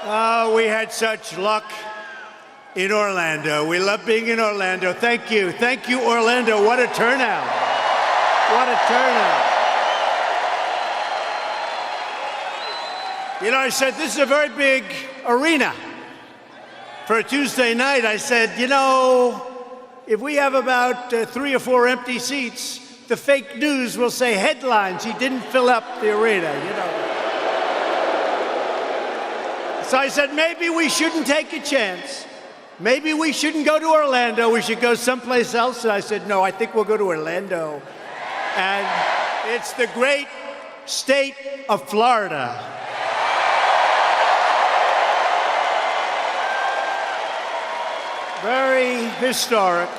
Oh, we had such luck in Orlando. We love being in Orlando. Thank you. Thank you, Orlando. What a turnout. What a turnout. You know, I said, this is a very big arena. For a Tuesday night, I said, you know, if we have about 3 or 4 empty seats, the fake news will say headlines. He didn't fill up the arena, you know. So I said, maybe we shouldn't take a chance. Maybe we shouldn't go to Orlando. We should go someplace else. And I said, no, I think we'll go to Orlando. And it's the great state of Florida. Very historic,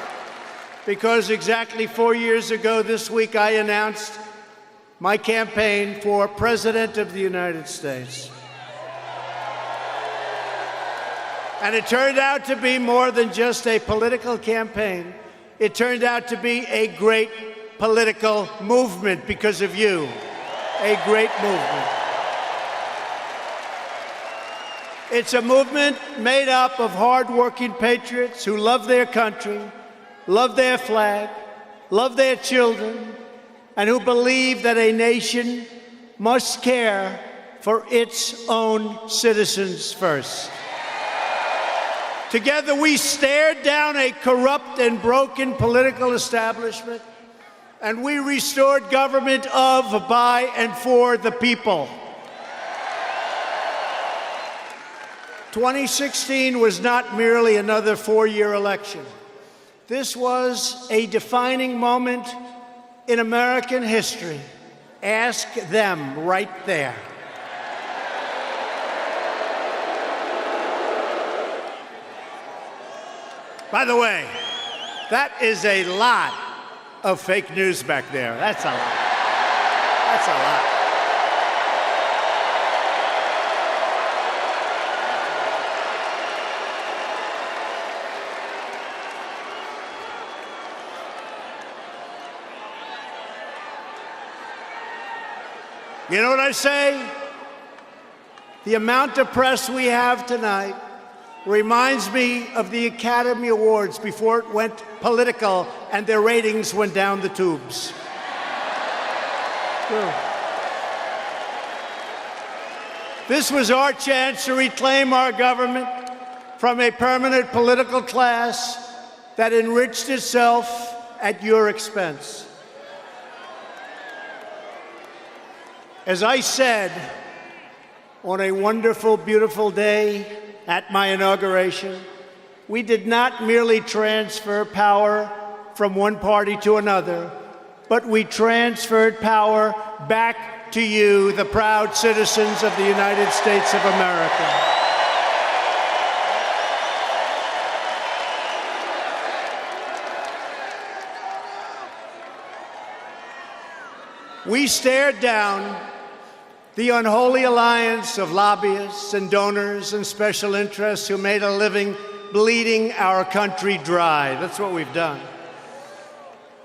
because exactly 4 years ago this week I announced my campaign for President of the United States. And it turned out to be more than just a political campaign. It turned out to be a great political movement because of you. A great movement. It's a movement made up of hard-working patriots who love their country, love their flag, love their children, and who believe that a nation must care for its own citizens first. Together, we stared down a corrupt and broken political establishment, and we restored government of, by, and for the people. 2016 was not merely another 4-year election. This was a defining moment in American history. Ask them right there. By the way, that is a lot of fake news back there. That's a lot. That's a lot. You know what I say? The amount of press we have tonight reminds me of the Academy Awards before it went political and their ratings went down the tubes. True. This was our chance to reclaim our government from a permanent political class that enriched itself at your expense. As I said on a wonderful, beautiful day at my inauguration, we did not merely transfer power from one party to another, but we transferred power back to you, the proud citizens of the United States of America. We stared down the unholy alliance of lobbyists and donors and special interests who made a living bleeding our country dry. That's what we've done.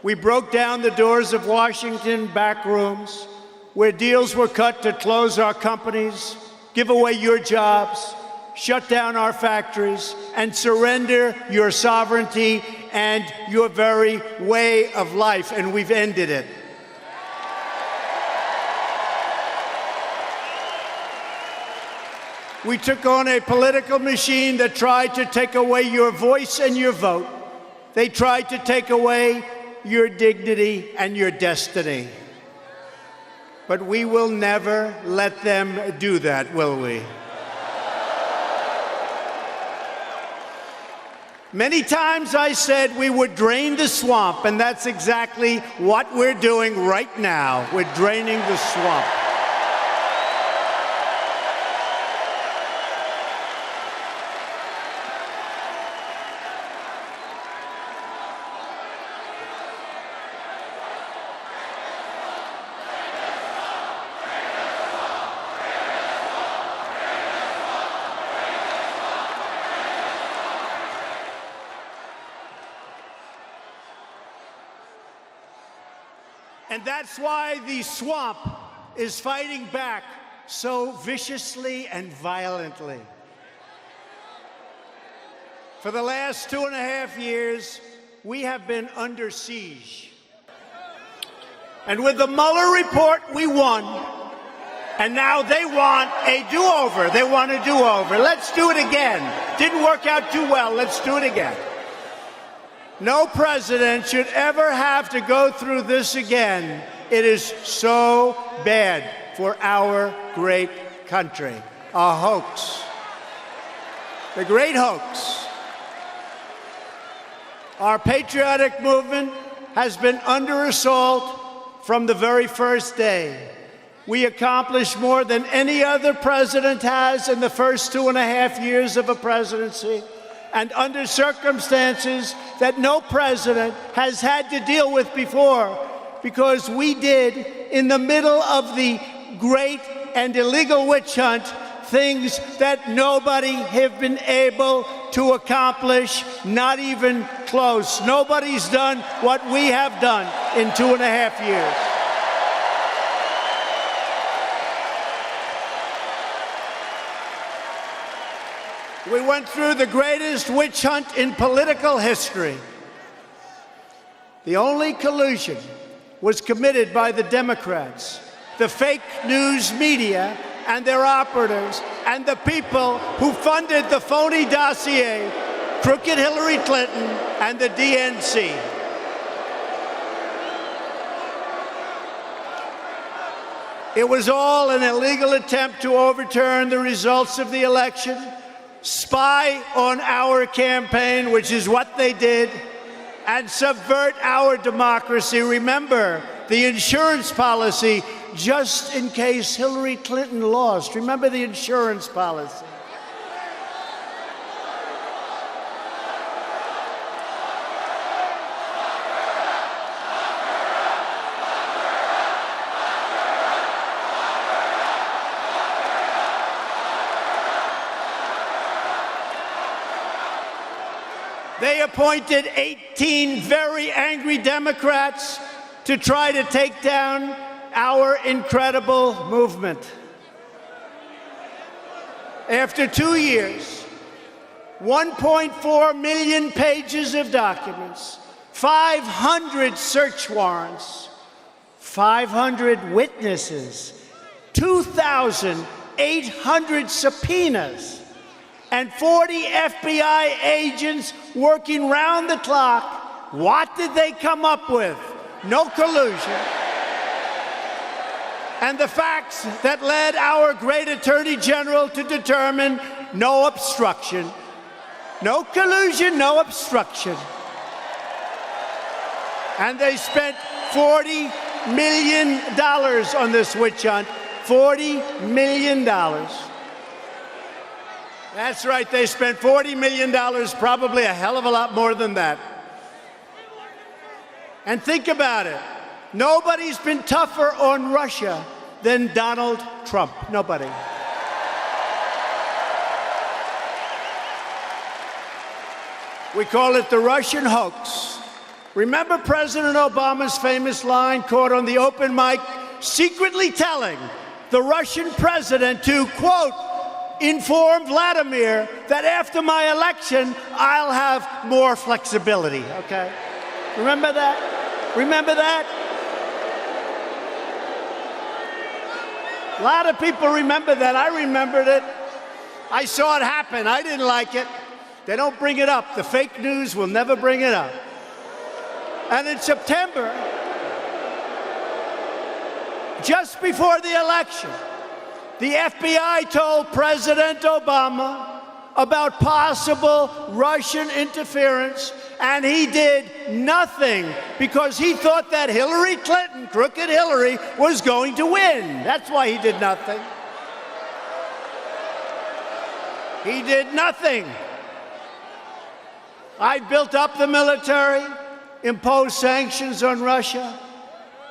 We broke down the doors of Washington back rooms where deals were cut to close our companies, give away your jobs, shut down our factories, and surrender your sovereignty and your very way of life, and we've ended it. We took on a political machine that tried to take away your voice and your vote. They tried to take away your dignity and your destiny. But we will never let them do that, will we? Many times I said we would drain the swamp, and that's exactly what we're doing right now. We're draining the swamp. And that's why the swamp is fighting back so viciously and violently. For the last 2.5 years, we have been under siege. And with the Mueller report, we won. And now they want a do-over. They want a do-over. Let's do it again. Didn't work out too well. Let's do it again. No president should ever have to go through this again. It is so bad for our great country. A hoax. The great hoax. Our patriotic movement has been under assault from the very first day. We accomplished more than any other president has in the first 2.5 years of a presidency, and under circumstances that no president has had to deal with before, because we did, in the middle of the great and illegal witch hunt, things that nobody have been able to accomplish, not even close. Nobody's done what we have done in 2.5 years. We went through the greatest witch hunt in political history. The only collusion was committed by the Democrats, the fake news media, and their operatives, and the people who funded the phony dossier, crooked Hillary Clinton, and the DNC. It was all an illegal attempt to overturn the results of the election, spy on our campaign, which is what they did, and subvert our democracy. Remember the insurance policy, just in case Hillary Clinton lost. Remember the insurance policy. They appointed 18 very angry Democrats to try to take down our incredible movement. After 2 years, 1.4 million pages of documents, 500 search warrants, 500 witnesses, 2,800 subpoenas, and 40 FBI agents working round the clock, what did they come up with? No collusion. And the facts that led our great Attorney General to determine no obstruction. No collusion, no obstruction. And they spent $40 million on this witch hunt. $40 million. That's right, they spent $40 million, probably a hell of a lot more than that. And think about it. Nobody's been tougher on Russia than Donald Trump. Nobody. We call it the Russian hoax. Remember President Obama's famous line caught on the open mic, secretly telling the Russian president to, quote, inform Vladimir that after my election, I'll have more flexibility, okay? Remember that? Remember that? A lot of people remember that. I remembered it. I saw it happen. I didn't like it. They don't bring it up. The fake news will never bring it up. And in September, just before the election, the FBI told President Obama about possible Russian interference, and he did nothing because he thought that Hillary Clinton, crooked Hillary, was going to win. That's why he did nothing. He did nothing. I built up the military, imposed sanctions on Russia,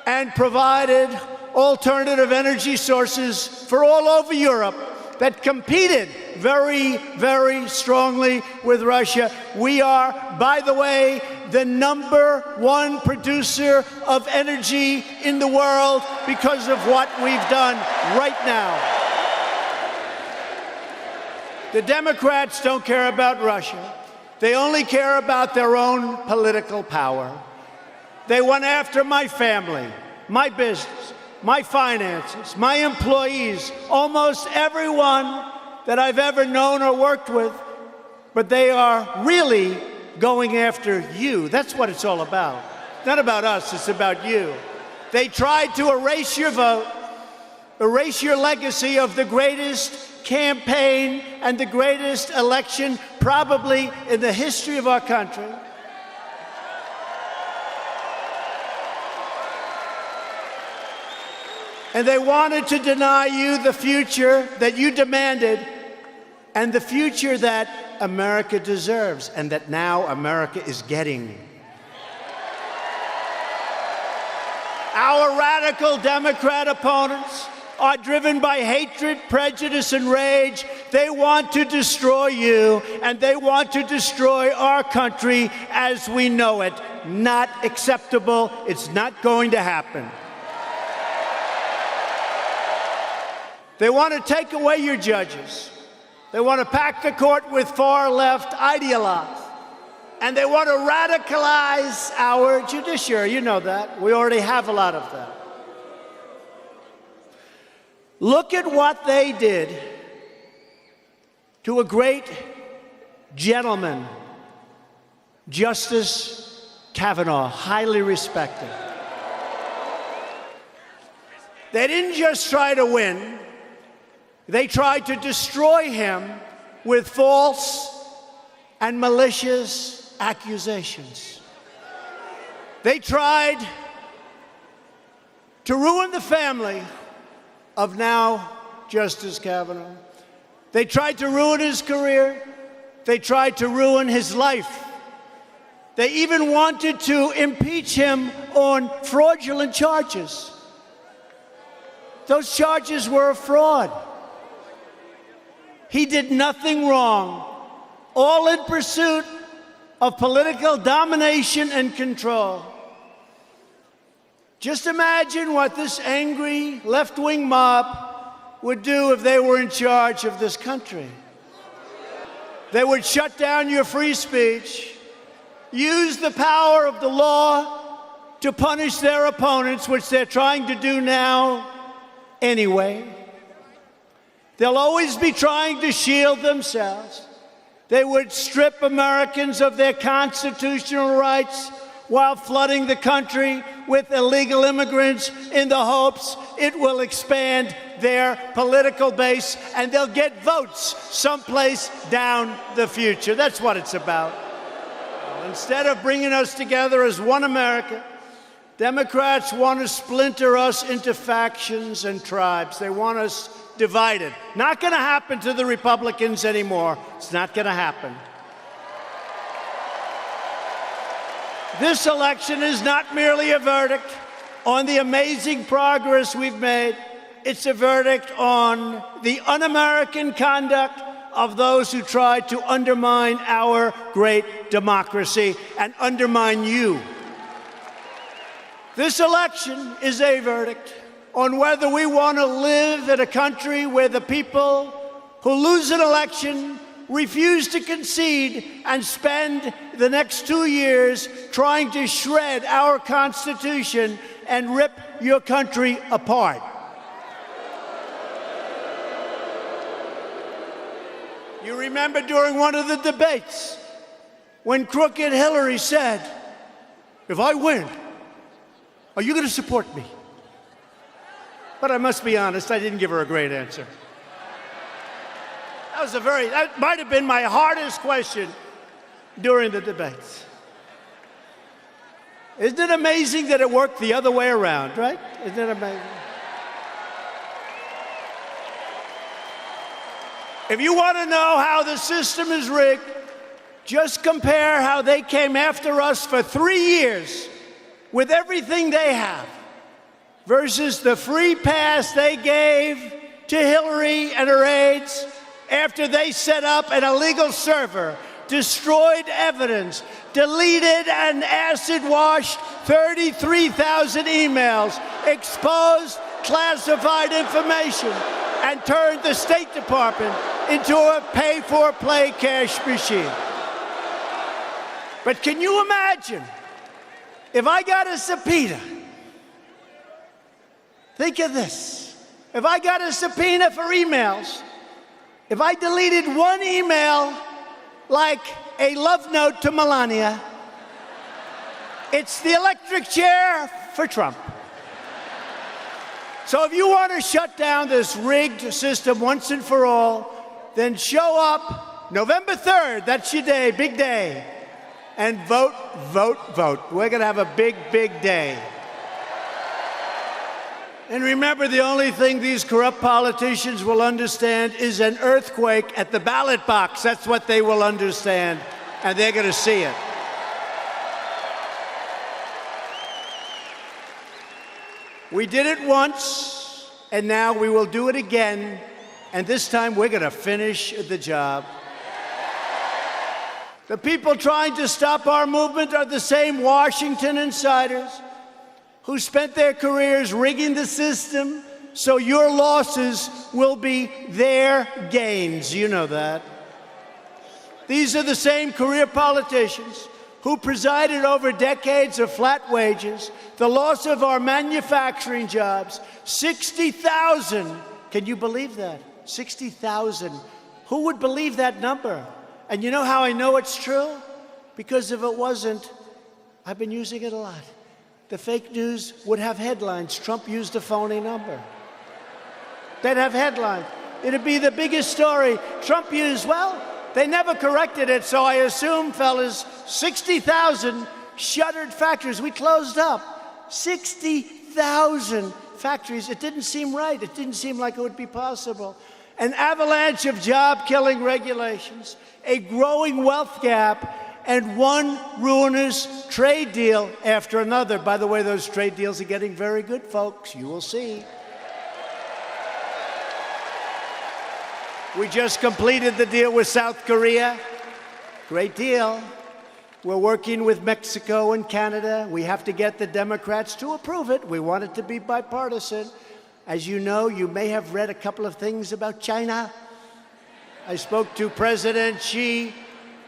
and provided alternative energy sources for all over Europe that competed very, very strongly with Russia. We are, by the way, the #1 producer of energy in the world because of what we've done right now. The Democrats don't care about Russia. They only care about their own political power. They went after my family, my business, my finances, my employees, almost everyone that I've ever known or worked with. But they are really going after you. That's what it's all about. It's not about us, it's about you. They tried to erase your vote, erase your legacy of the greatest campaign and the greatest election probably in the history of our country. And they wanted to deny you the future that you demanded and the future that America deserves and that now America is getting. Our radical Democrat opponents are driven by hatred, prejudice, and rage. They want to destroy you, and they want to destroy our country as we know it. Not acceptable. It's not going to happen. They want to take away your judges. They want to pack the court with far-left ideologues. And they want to radicalize our judiciary. You know that. We already have a lot of that. Look at what they did to a great gentleman, Justice Kavanaugh, highly respected. They didn't just try to win. They tried to destroy him with false and malicious accusations. They tried to ruin the family of now Justice Kavanaugh. They tried to ruin his career. They tried to ruin his life. They even wanted to impeach him on fraudulent charges. Those charges were a fraud. He did nothing wrong, all in pursuit of political domination and control. Just imagine what this angry left-wing mob would do if they were in charge of this country. They would shut down your free speech, use the power of the law to punish their opponents, which they're trying to do now anyway. They'll always be trying to shield themselves. They would strip Americans of their constitutional rights while flooding the country with illegal immigrants in the hopes it will expand their political base and they'll get votes someplace down the future. That's what it's about. Instead of bringing us together as one America, Democrats want to splinter us into factions and tribes. They want us divided. Not going to happen to the Republicans anymore. It's not going to happen. This election is not merely a verdict on the amazing progress we've made. It's a verdict on the un-American conduct of those who tried to undermine our great democracy and undermine you. This election is a verdict on whether we want to live in a country where the people who lose an election refuse to concede and spend the next 2 years trying to shred our Constitution and rip your country apart. You remember during one of the debates when crooked Hillary said, "If I win, are you going to support me?" But I must be honest, I didn't give her a great answer. That might have been my hardest question during the debates. Isn't it amazing that it worked the other way around, right? Isn't it amazing? If you want to know how the system is rigged, just compare how they came after us for 3 years with everything they have versus the free pass they gave to Hillary and her aides after they set up an illegal server, destroyed evidence, deleted and acid-washed 33,000 emails, exposed classified information, and turned the State Department into a pay-for-play cash machine. But can you imagine if I got a subpoena? Think of this. If I got a subpoena for emails, if I deleted one email like a love note to Melania, it's the electric chair for Trump. So if you want to shut down this rigged system once and for all, then show up November 3rd, that's your day, big day, and vote, vote, vote. We're going to have a big, big day. And remember, the only thing these corrupt politicians will understand is an earthquake at the ballot box. That's what they will understand, and they're going to see it. We did it once, and now we will do it again, and this time we're going to finish the job. The people trying to stop our movement are the same Washington insiders who spent their careers rigging the system so your losses will be their gains. You know that. These are the same career politicians who presided over decades of flat wages, the loss of our manufacturing jobs, 60,000. Can you believe that? 60,000. Who would believe that number? And you know how I know it's true? Because if it wasn't, I've been using it a lot. The fake news would have headlines. Trump used a phony number. They'd have headlines. It'd be the biggest story. Trump used, well, they never corrected it, so I assume, fellas, 60,000 shuttered factories. We closed up 60,000 factories. It didn't seem right. It didn't seem like it would be possible. An avalanche of job-killing regulations, a growing wealth gap, and one ruinous trade deal after another. By the way, those trade deals are getting very good, folks. You will see. We just completed the deal with South Korea. Great deal. We're working with Mexico and Canada. We have to get the Democrats to approve it. We want it to be bipartisan. As you know, you may have read a couple of things about China. I spoke to President Xi,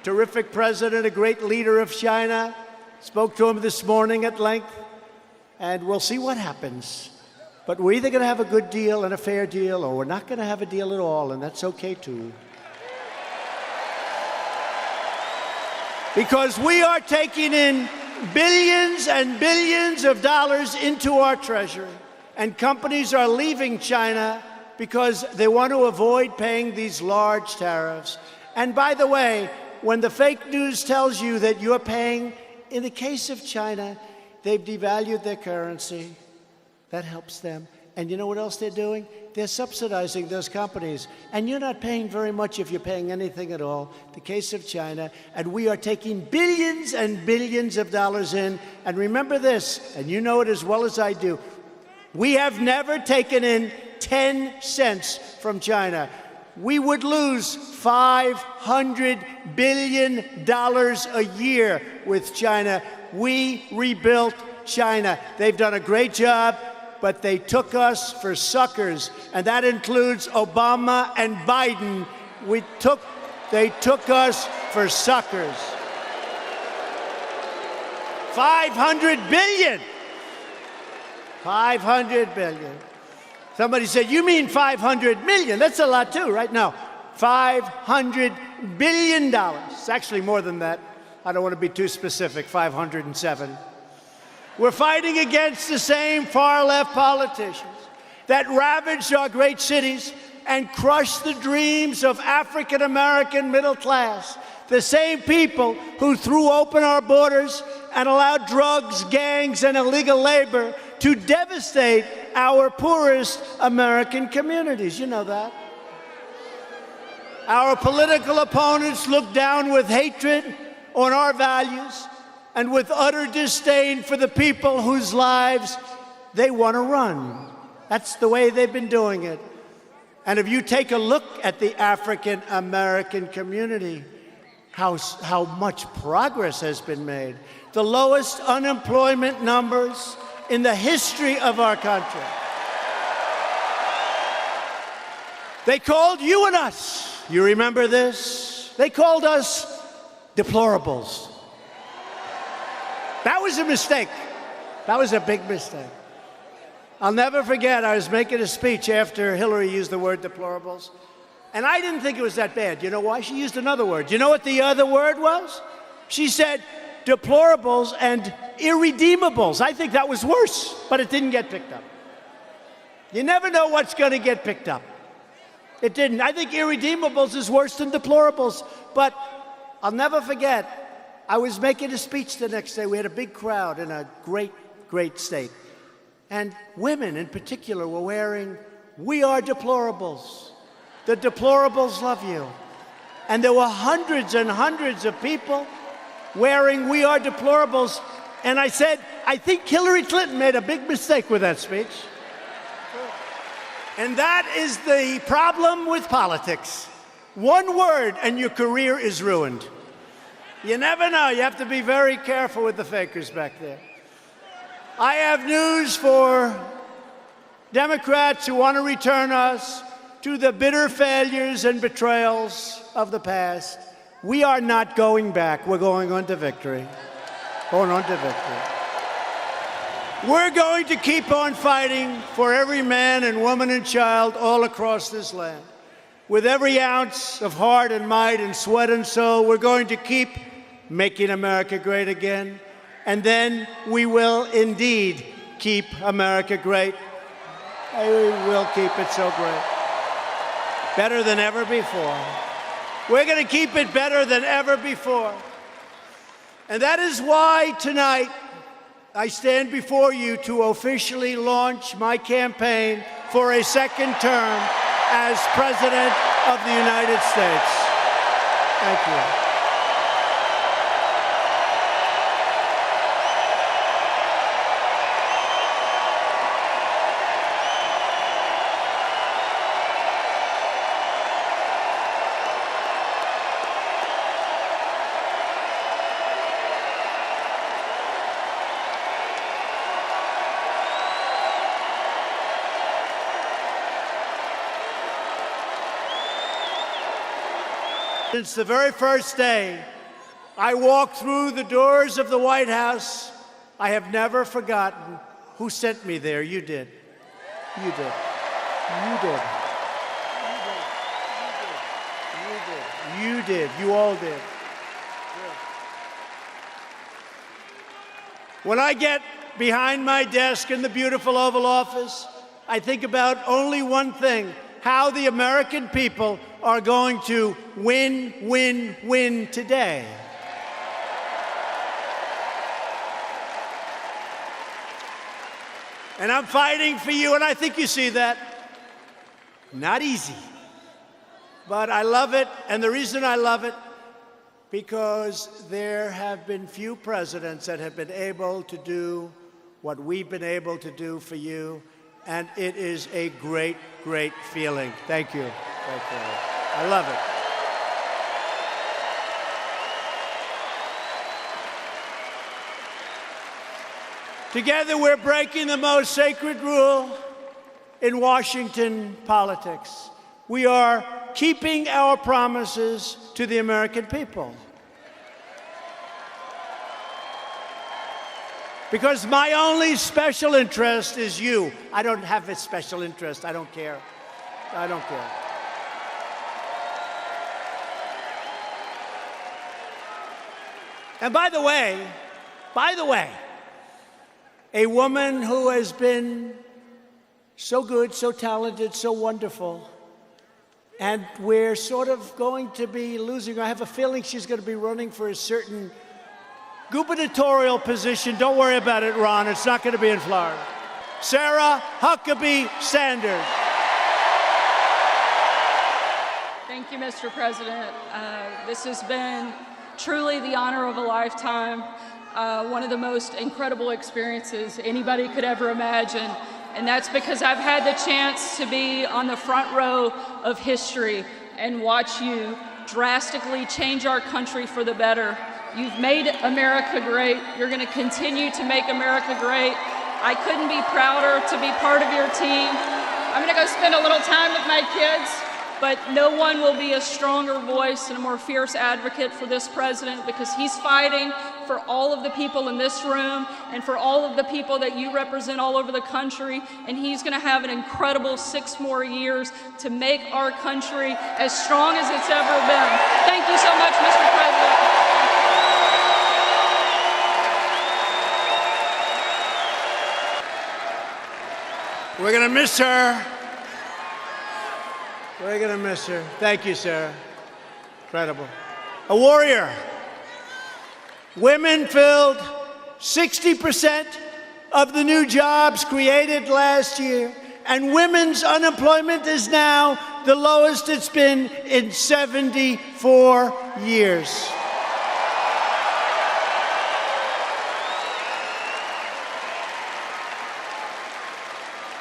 terrific president, a great leader of China. Spoke to him this morning at length, and we'll see what happens. But we're either going to have a good deal and a fair deal, or we're not going to have a deal at all, and that's okay too. Because we are taking in billions and billions of dollars into our treasury, and companies are leaving China because they want to avoid paying these large tariffs. And by the way, when the fake news tells you that you're paying, in the case of China, they've devalued their currency. That helps them. And you know what else they're doing? They're subsidizing those companies. And you're not paying very much if you're paying anything at all. The case of China. And we are taking billions and billions of dollars in. And remember this, and you know it as well as I do, we have never taken in 10 cents from China. We would lose $500 billion a year with China. We rebuilt China. They've done a great job, but they took us for suckers, and that includes Obama and Biden. They took us for suckers. 500 billion. 500 billion. Somebody said, you mean 500 million? That's a lot too, right? No, $500 billion. It's actually more than that. I don't want to be too specific, 507. We're fighting against the same far-left politicians that ravaged our great cities and crushed the dreams of African-American middle class. The same people who threw open our borders and allowed drugs, gangs, and illegal labor to devastate our poorest American communities. You know that. Our political opponents look down with hatred on our values and with utter disdain for the people whose lives they want to run. That's the way they've been doing it. And if you take a look at the African American community, how much progress has been made. The lowest unemployment numbers in the history of our country. They called you and us, you remember this? They called us deplorables. That was a mistake. That was a big mistake. I'll never forget, I was making a speech after Hillary used the word deplorables, and I didn't think it was that bad. You know why? She used another word. You know what the other word was? She said deplorables and irredeemables. I think that was worse, but it didn't get picked up. You never know what's going to get picked up. It didn't. I think irredeemables is worse than deplorables, but I'll never forget, I was making a speech the next day. We had a big crowd in a great, great state. And women in particular were wearing, "We are deplorables. The deplorables love you." And there were hundreds and hundreds of people wearing "We are deplorables." And I said, I think Hillary Clinton made a big mistake with that speech. And that is the problem with politics. One word and your career is ruined. You never know. You have to be very careful with the fakers back there. I have news for Democrats who want to return us to the bitter failures and betrayals of the past. We are not going back. We're going on to victory. Going on to victory. We're going to keep on fighting for every man and woman and child all across this land. With every ounce of heart and might and sweat and soul, we're going to keep making America great again. And then we will indeed keep America great. We will keep it so great. Better than ever before. We're going to keep it better than ever before. And that is why tonight I stand before you to officially launch my campaign for a second term as President of the United States. Thank you. Since the very first day I walked through the doors of the White House, I have never forgotten who sent me there. You did. You did. You did. You did. You did. You all did. When I get behind my desk in the beautiful Oval Office, I think about only one thing: how the American people are going to win, win, win today. And I'm fighting for you, and I think you see that. Not easy. But I love it, and the reason I love it, because there have been few presidents that have been able to do what we've been able to do for you. And it is a great, great feeling. Thank you. Thank you. I love it. Together, we're breaking the most sacred rule in Washington politics. We are keeping our promises to the American people. Because my only special interest is you. I don't have a special interest. I don't care. I don't care. And by the way, a woman who has been so good, so talented, so wonderful, and we're sort of going to be losing her. I have a feeling she's going to be running for a certain gubernatorial position. Don't worry about it, Ron. It's not going to be in Florida. Sarah Huckabee Sanders. Thank you, Mr. President. This has been truly the honor of a lifetime, one of the most incredible experiences anybody could ever imagine. And that's because I've had the chance to be on the front row of history and watch you drastically change our country for the better. You've made America great. You're going to continue to make America great. I couldn't be prouder to be part of your team. I'm going to go spend a little time with my kids, but no one will be a stronger voice and a more fierce advocate for this president, because he's fighting for all of the people in this room and for all of the people that you represent all over the country. And he's going to have an incredible 6 more years to make our country as strong as it's ever been. Thank you so much, Mr. President. We're going to miss her. We're going to miss her. Thank you, Sarah. Incredible. A warrior. Women filled 60% of the new jobs created last year, and women's unemployment is now the lowest it's been in 74 years.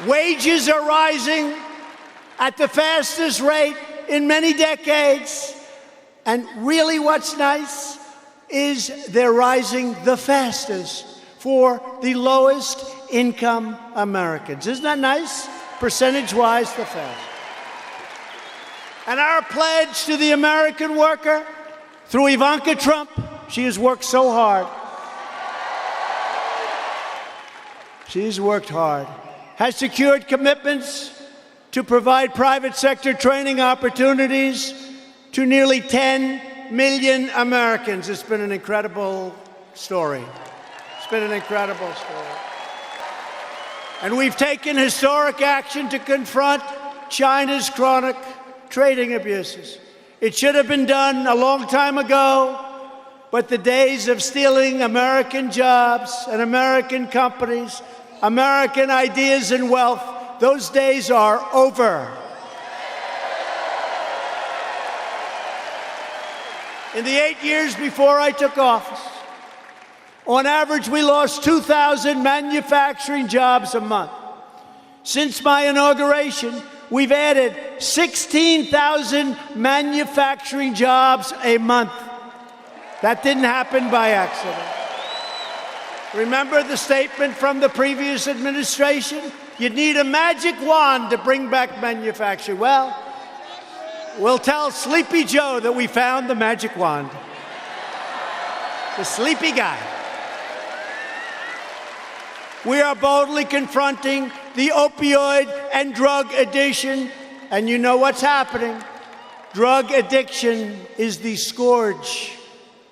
Wages are rising at the fastest rate in many decades. And really what's nice is they're rising the fastest for the lowest income Americans. Isn't that nice? Percentage-wise, the fastest. And our pledge to the American worker through Ivanka Trump, she has worked so hard. She's worked hard. Has secured commitments to provide private sector training opportunities to nearly 10 million Americans. It's been an incredible story. It's been an incredible story. And we've taken historic action to confront China's chronic trading abuses. It should have been done a long time ago, but the days of stealing American jobs and American companies, American ideas and wealth, those days are over. In the 8 years before I took office, on average, we lost 2,000 manufacturing jobs a month. Since my inauguration, we've added 16,000 manufacturing jobs a month. That didn't happen by accident. Remember the statement from the previous administration? You'd need a magic wand to bring back manufacturing. Well, we'll tell Sleepy Joe that we found the magic wand. The sleepy guy. We are boldly confronting the opioid and drug addiction, and you know what's happening. Drug addiction is the scourge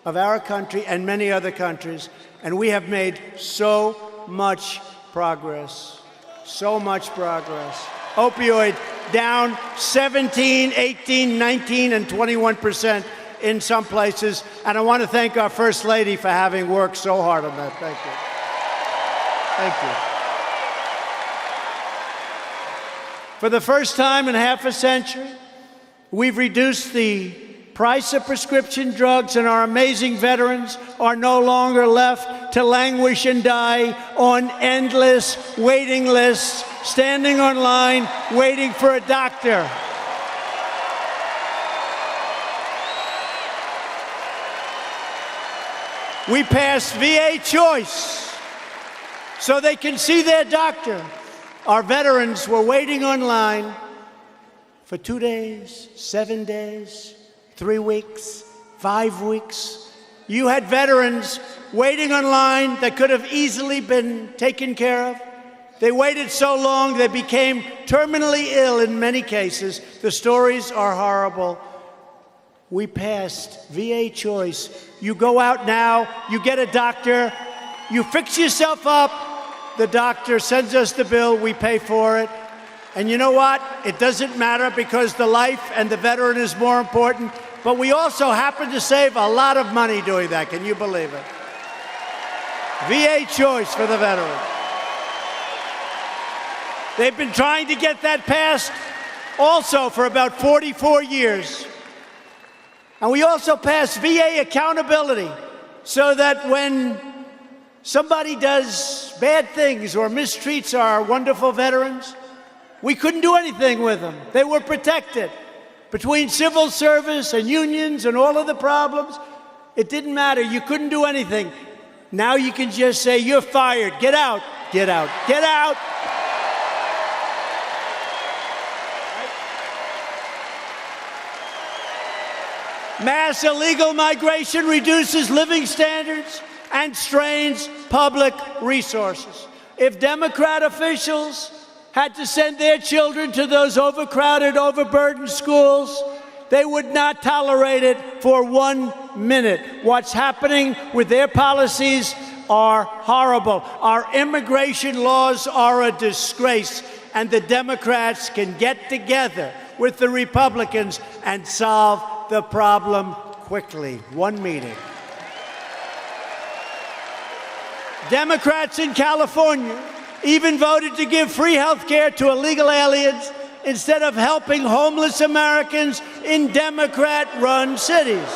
of our country and many other countries, and we have made so much progress. So much progress. Opioid down 17, 18, 19, and 21% in some places. And I want to thank our First Lady for having worked so hard on that. Thank you. Thank you. For the first time in half a century, we've reduced the price of prescription drugs, and our amazing veterans are no longer left to languish and die on endless waiting lists, standing on line, waiting for a doctor. We passed VA Choice so they can see their doctor. Our veterans were waiting online for 2 days, 7 days, 3 weeks, 5 weeks. You had veterans waiting online that could have easily been taken care of. They waited so long they became terminally ill in many cases. The stories are horrible. We passed VA Choice. You go out now, you get a doctor, you fix yourself up, the doctor sends us the bill, we pay for it. And you know what? It doesn't matter because the life and the veteran is more important. But we also happen to save a lot of money doing that. Can you believe it? VA Choice for the veteran. They've been trying to get that passed also for about 44 years. And we also passed VA accountability so that when somebody does bad things or mistreats our wonderful veterans, we couldn't do anything with them. They were protected. Between civil service and unions and all of the problems, it didn't matter. You couldn't do anything. Now you can just say, you're fired. Get out. Get out. Get out. Mass illegal migration reduces living standards and strains public resources. If Democrat officials had to send their children to those overcrowded, overburdened schools, they would not tolerate it for 1 minute. What's happening with their policies are horrible. Our immigration laws are a disgrace, and the Democrats can get together with the Republicans and solve the problem quickly. One meeting. Democrats in California even voted to give free health care to illegal aliens instead of helping homeless Americans in Democrat-run cities.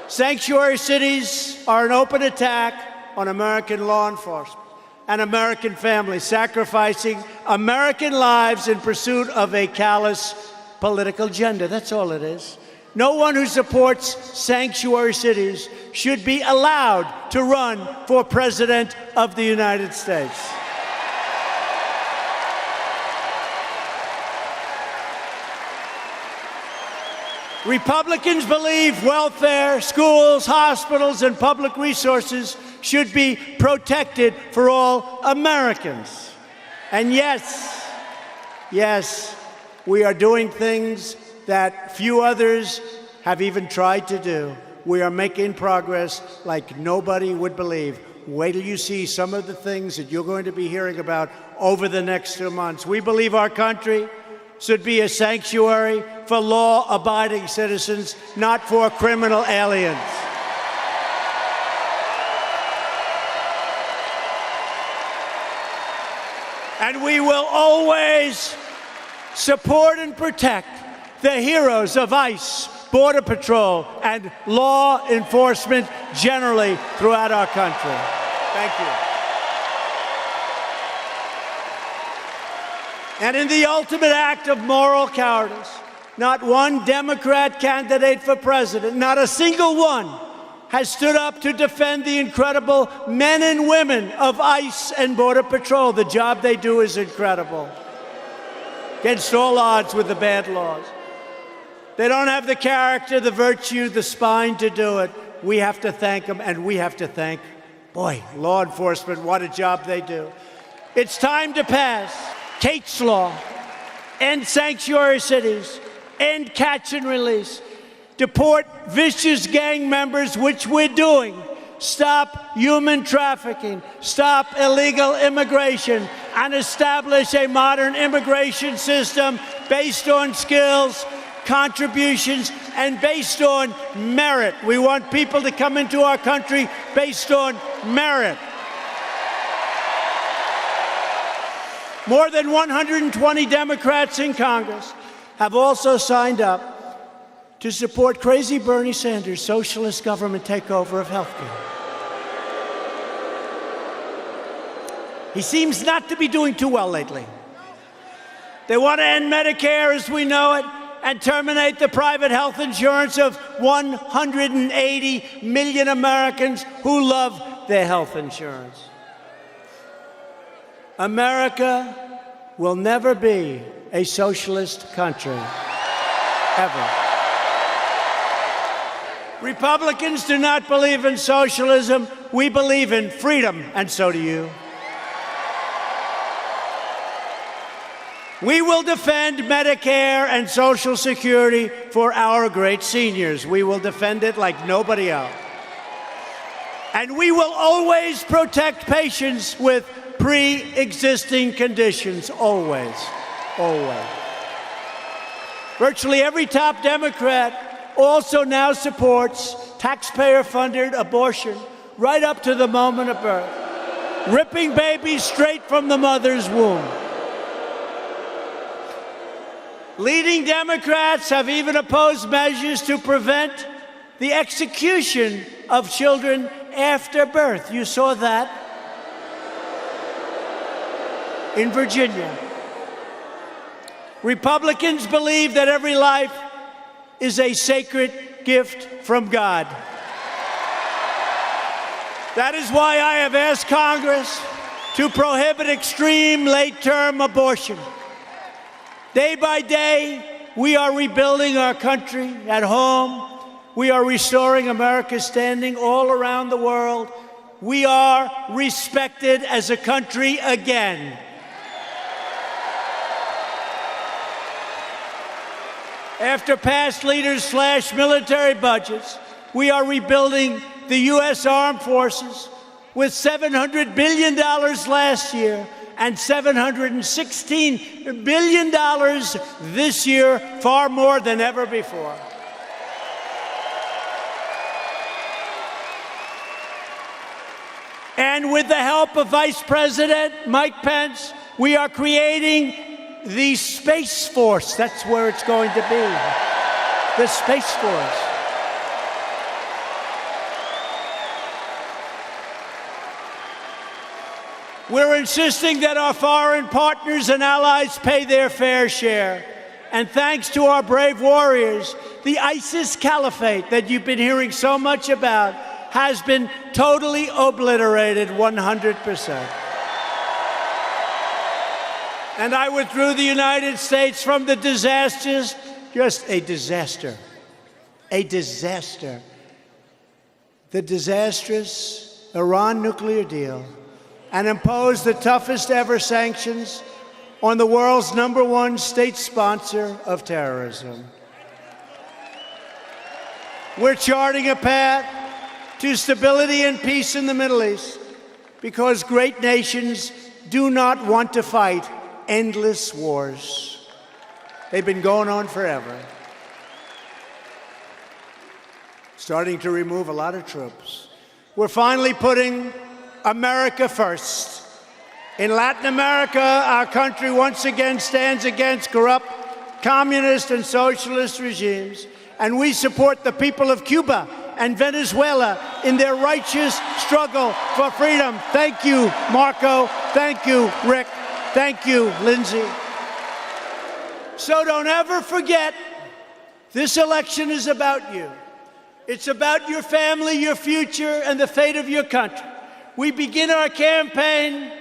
Sanctuary cities are an open attack on American law enforcement and American families, sacrificing American lives in pursuit of a callous political agenda. That's all it is. No one who supports sanctuary cities should be allowed to run for President of the United States. Republicans believe welfare, schools, hospitals, and public resources should be protected for all Americans. And yes, we are doing things that few others have even tried to do. We are making progress like nobody would believe. Wait till you see some of the things that you're going to be hearing about over the next 2 months. We believe our country should be a sanctuary for law-abiding citizens, not for criminal aliens. And we will always support and protect the heroes of ICE, Border Patrol, and law enforcement generally throughout our country. Thank you. And in the ultimate act of moral cowardice, not one Democrat candidate for president, not a single one, has stood up to defend the incredible men and women of ICE and Border Patrol. The job they do is incredible, against all odds with the bad laws. They don't have the character, the virtue, the spine to do it. We have to thank them, and we have to thank, law enforcement. What a job they do. It's time to pass Kate's Law, end sanctuary cities, end catch and release, deport vicious gang members, which we're doing, stop human trafficking, stop illegal immigration, and establish a modern immigration system based on skills, contributions, and based on merit. We want people to come into our country based on merit. More than 120 Democrats in Congress have also signed up to support crazy Bernie Sanders' socialist government takeover of health care. He seems not to be doing too well lately. They want to end Medicare as we know it and terminate the private health insurance of 180 million Americans who love their health insurance. America will never be a socialist country, ever. Republicans do not believe in socialism. We believe in freedom, and so do you. We will defend Medicare and Social Security for our great seniors. We will defend it like nobody else. And we will always protect patients with pre-existing conditions, always, always. Virtually every top Democrat also now supports taxpayer-funded abortion right up to the moment of birth, ripping babies straight from the mother's womb. Leading Democrats have even opposed measures to prevent the execution of children after birth. You saw that in Virginia. Republicans believe that every life is a sacred gift from God. That is why I have asked Congress to prohibit extreme late-term abortion. Day by day, we are rebuilding our country at home We are restoring America's standing all around the world. We are respected as a country again. After past leaders slashed military budgets, we are rebuilding the U.S. Armed Forces with $700 billion last year and $716 billion this year, far more than ever before. And with the help of Vice President Mike Pence, we are creating the Space Force. That's where it's going to be, the Space Force. We're insisting that our foreign partners and allies pay their fair share. And thanks to our brave warriors, the ISIS caliphate that you've been hearing so much about has been totally obliterated 100%. And I withdrew the United States from the disasters, just a disaster, the disastrous Iran nuclear deal, and imposed the toughest ever sanctions on the world's #1 state sponsor of terrorism. We're charting a path to stability and peace in the Middle East because great nations do not want to fight endless wars. They've been going on forever. Starting to remove a lot of troops. We're finally putting America first. In Latin America, our country once again stands against corrupt communist and socialist regimes, and we support the people of Cuba and Venezuela in their righteous struggle for freedom. Thank you, Marco. Thank you, Rick. Thank you, Lindsay. So don't ever forget, this election is about you. It's about your family, your future, and the fate of your country. We begin our campaign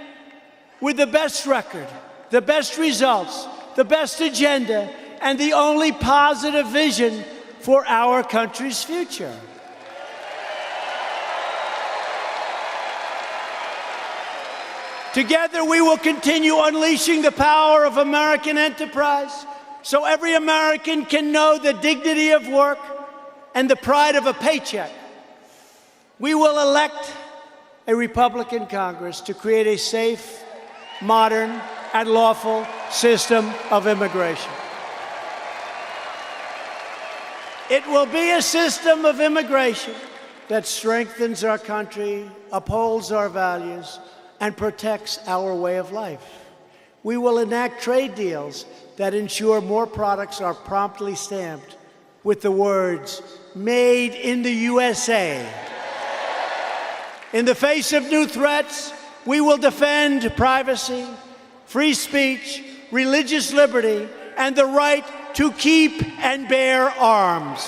with the best record, the best results, the best agenda, and the only positive vision for our country's future. Together, we will continue unleashing the power of American enterprise so every American can know the dignity of work and the pride of a paycheck. We will elect a Republican Congress to create a safe, modern, and lawful system of immigration. It will be a system of immigration that strengthens our country, upholds our values, and protects our way of life. We will enact trade deals that ensure more products are promptly stamped with the words, "Made in the USA." In the face of new threats, we will defend privacy, free speech, religious liberty, and the right to keep and bear arms.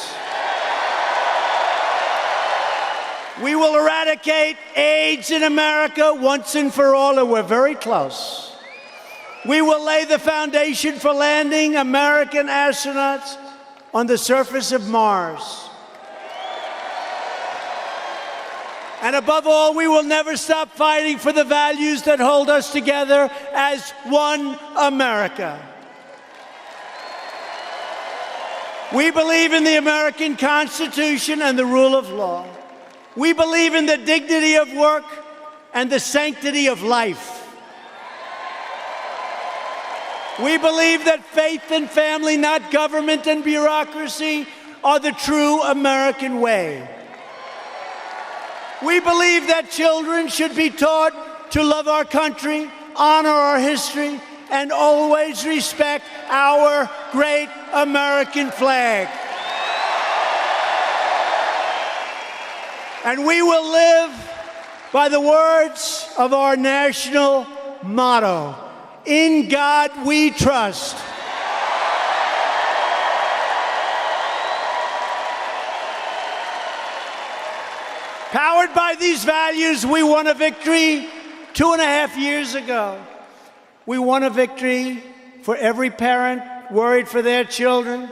We will eradicate AIDS in America once and for all, and we're very close. We will lay the foundation for landing American astronauts on the surface of Mars. And above all, we will never stop fighting for the values that hold us together as one America. We believe in the American Constitution and the rule of law. We believe in the dignity of work and the sanctity of life. We believe that faith and family, not government and bureaucracy, are the true American way. We believe that children should be taught to love our country, honor our history, and always respect our great American flag. And we will live by the words of our national motto, "In God we trust." Powered by these values, we won a victory 2.5 years ago. We won a victory for every parent worried for their children,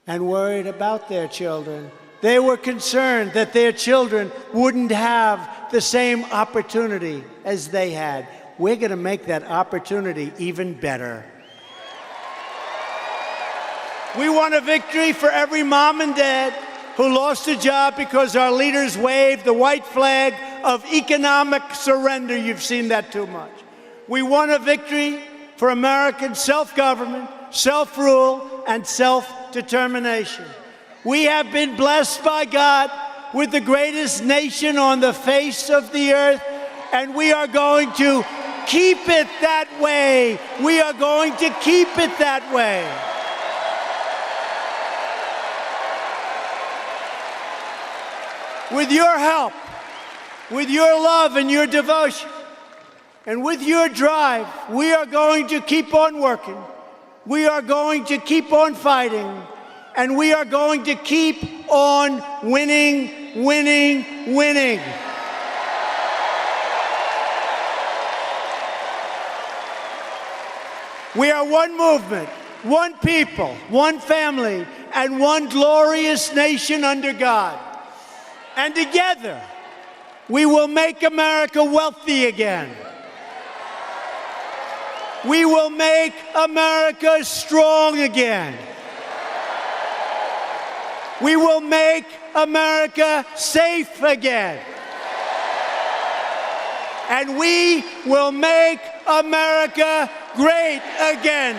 and worried about their children. They were concerned that their children wouldn't have the same opportunity as they had. We're going to make that opportunity even better. We want a victory for every mom and dad who lost a job because our leaders waved the white flag of economic surrender. You've seen that too much. We want a victory for American self-government, self-rule, and self-determination. We have been blessed by God with the greatest nation on the face of the earth, and we are going to keep it that way. We are going to keep it that way. With your help, with your love and your devotion, and with your drive, we are going to keep on working. We are going to keep on fighting. And we are going to keep on winning, winning, winning. We are one movement, one people, one family, and one glorious nation under God. And together, we will make America wealthy again. We will make America strong again. We will make America safe again. And we will make America great again.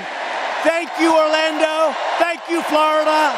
Thank you, Orlando. Thank you, Florida.